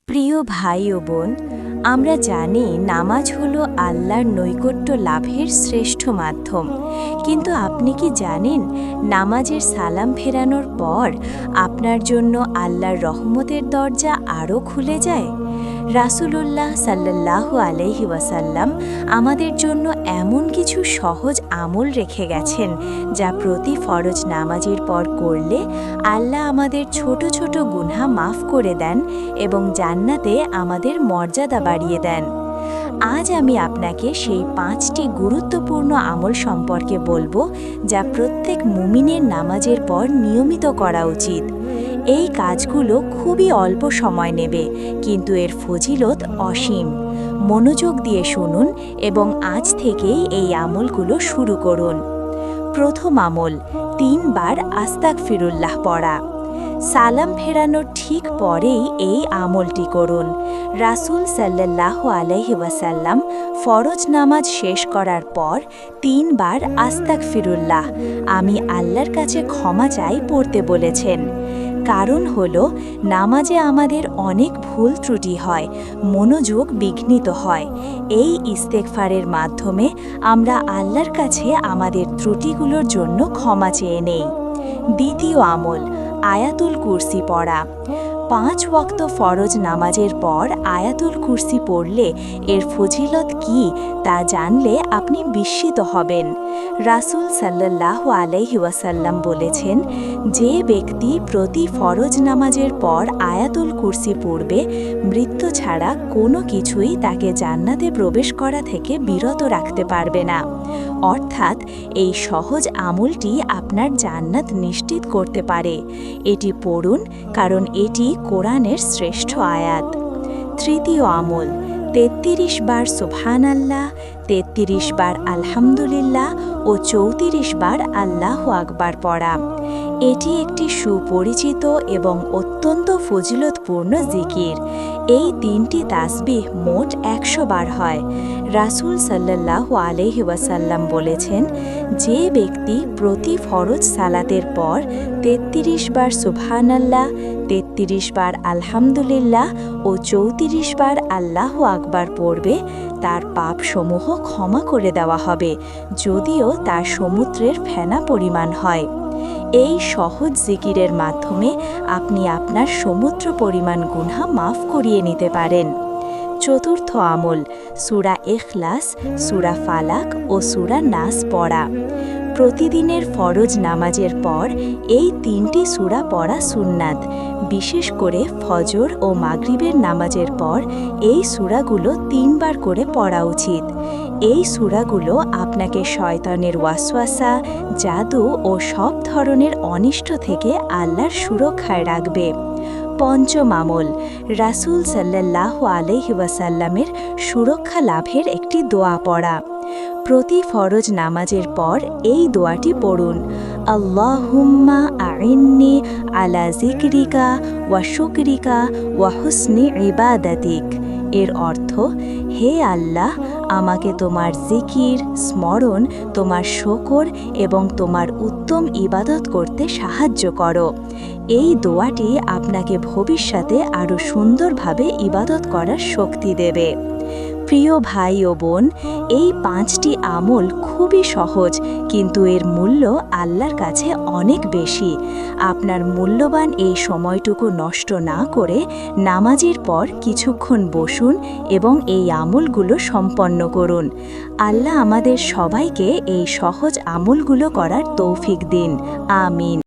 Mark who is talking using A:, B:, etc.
A: প্রিয় ভাই ও বোন, আমরা জানি নামাজ হলো আল্লাহর নৈকট্য লাভের শ্রেষ্ঠ মাধ্যম। কিন্তু আপনি কি জানেন নামাজের সালাম ফেরানোর পর আপনার জন্য আল্লাহর রহমতের দরজা আরও খুলে যায়? রাসূলুল্লাহ সাল্লাল্লাহু আলাইহি ওয়াসাল্লাম আমাদের জন্য এমন কিছু সহজ আমল রেখে গেছেন যা প্রতি ফরজ নামাজের পর করলে আল্লাহ আমাদের ছোট ছোট গুনাহ মাফ করে দেন এবং জান্নাতে আমাদের মর্যাদা বাড়িয়ে দেন। আজ আমি আপনাকে সেই 5টি গুরুত্বপূর্ণ আমল সম্পর্কে বলবো যা প্রত্যেক মুমিনের নামাজের পর নিয়মিত করা উচিত। এই কাজগুলো খুবই অল্প সময় নেবে, কিন্তু এর ফজিলত অসীম। মনোযোগ দিয়ে শুনুন এবং আজ থেকেই এই আমলগুলো শুরু করুন। প্রথম আমল, 3 বার আস্তাগফিরুল্লাহ পড়া। সালাম ফেরানোর ঠিক পরেই এই আমলটি করুন। রাসূল সাল্লাল্লাহু আলাইহি ওয়াসাল্লাম ফরজ নামাজ শেষ করার পর 3 বার আস্তাগফিরুল্লাহ, আমি আল্লাহর কাছে ক্ষমা চাই, পড়তে বলেছেন। কারণ হলো নামাজে আমাদের অনেক ভুল ত্রুটি হয়, মনোযোগ বিঘ্নিত হয়। এই ইস্তেগফারের মাধ্যমে আমরা আল্লাহর কাছে আমাদের ত্রুটিগুলোর জন্য ক্ষমা চেয়ে নেই। দ্বিতীয় আমল, আয়াতুল কুরসি পড়া। 5 ওয়াক্ত ফরজ নামাজের পর আয়াতুল কুরসি পড়লে এর ফজিলত কি তা জানলে আপনি বিস্মিত হবেন। রাসূল সাল্লাল্লাহু আলাইহি ওয়াসাল্লাম বলেছেন, যে ব্যক্তি প্রতি ফরজ নামাজের পর আয়াতুল কুরসি পড়বে, মৃত্যু ছাড়া কোনো কিছুই তাকে জান্নাতে প্রবেশ করা থেকে বিরত রাখতে পারবে না। অর্থাৎ এই সহজ আমলটি আপনার জান্নাত নিশ্চিত করতে পারে। এটি পড়ুন, কারণ এটি কোরআনের শ্রেষ্ঠ আয়াত। তৃতীয় আমল, 33 বার সুবহানাল্লাহ, 33 বার আলহামদুলিল্লাহ ও 34 বার আল্লাহু আকবার পড়া। এটি একটি সুপরিচিত এবং অত্যন্ত ফজিলতপূর্ণ জিকির। এই 3টি তাসবিহ মোট 100 বার হয়। রাসূল সাল্লাল্লাহু আলাইহি ওয়াসাল্লাম বলেছেন, যে ব্যক্তি প্রতি ফরজ সালাতের পর 33 বার সুবহানাল্লাহ, 33 বার আলহামদুলিল্লাহ ও 34 বার আল্লাহু আকবার পড়বে, তার পাপসমূহ ক্ষমা করে দেওয়া হবে, যদিও তার সমুদ্রের ফেনা পরিমাণ হয়। এই সহজ জিকিরের মাধ্যমে আপনি আপনার সমুদ্র পরিমাণ গুনাহ মাফ করিয়ে নিতে পারেন। চতুর্থ আমল, সূরা ইখলাস, সূরা ফালাক ও সূরা নাস পড়া। প্রতিদিনের ফরজ নামাজের পর এই 3টি সূরা পড়া সুন্নাত। বিশেষ করে ফজর ও মাগরিবের নামাজের পর এই সূরাগুলো 3 বার করে পড়া উচিত। এই সূরাগুলো আপনাকে শয়তানের ওয়াসওয়াসা, জাদু ও সব ধরনের অনিষ্ট থেকে আল্লাহর সুরক্ষায় রাখবে। পঞ্চম আমল, রাসূল সাল্লাল্লাহু আলাইহি ওয়াসাল্লামের সুরক্ষা লাভের একটি দোয়া পড়া। প্রতি ফরজ নামাজের পর এই দোয়াটি পড়ুন, আল্লাহুম্মা আইন্নি আলা যিকরিকা ওয়া শুকরিকা ওয়া হুসনি ইবাদাতিক। এর অর্থ, হে আল্লাহ, আমাকে তোমার জিকির, স্মরণ, তোমার শুকর এবং তোমার উত্তম ইবাদত করতে সাহায্য করো। এই দোয়াটি আপনাকে ভবিষ্যতে আরও সুন্দরভাবে ইবাদত করার শক্তি দেবে। প্রিয় ভাই ও বোন, এই 5টি আমল খুবই সহজ, কিন্তু এর মূল্য আল্লাহর কাছে অনেক বেশি। আপনার মূল্যবান এই সময়টুকু নষ্ট না করে নামাজের পর কিছুক্ষণ বসুন এবং এই আমলগুলো সম্পন্ন করুন। আল্লাহ আমাদের সবাইকে এই সহজ আমলগুলো করার তৌফিক দিন। আমিন।